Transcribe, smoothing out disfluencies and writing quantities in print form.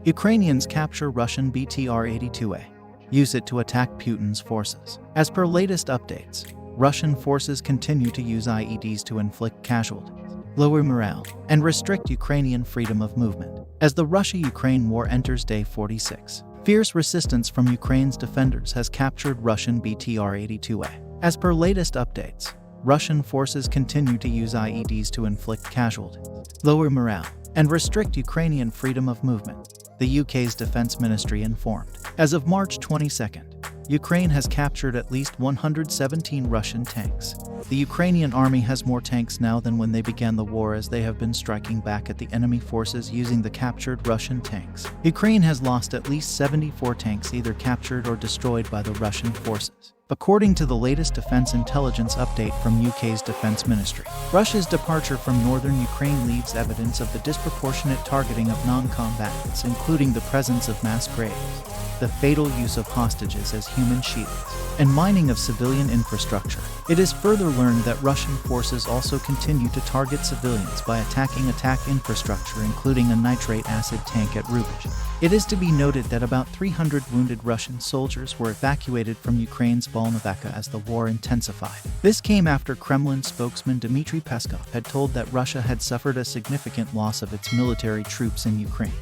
Ukrainians capture Russian BTR-82A. Use it to attack Putin's forces. As per latest updates, Russian forces continue to use IEDs to inflict casualties, lower morale, and restrict Ukrainian freedom of movement. As the Russia-Ukraine war enters day 46, fierce resistance from Ukraine's defenders has captured Russian BTR-82A. As per latest updates, Russian forces continue to use IEDs to inflict casualties, lower morale, and restrict Ukrainian freedom of movement, the UK's defense ministry informed. As of March 22nd, Ukraine has captured at least 117 Russian tanks. The Ukrainian army has more tanks now than when they began the war, as they have been striking back at the enemy forces using the captured Russian tanks. Ukraine has lost at least 74 tanks either captured or destroyed by the Russian forces, according to the latest defense intelligence update from UK's defense ministry. Russia's departure from northern Ukraine leaves evidence of the disproportionate targeting of non-combatants, including the presence of mass graves, the fatal use of hostages as human shields, and mining of civilian infrastructure. It is further learned that Russian forces also continue to target civilians by attacking attack infrastructure, including a nitrate acid tank at Rubish. It is to be noted that about 300 wounded Russian soldiers were evacuated from Ukraine's Volnovakha as the war intensified. This came after Kremlin spokesman Dmitry Peskov had told that Russia had suffered a significant loss of its military troops in Ukraine.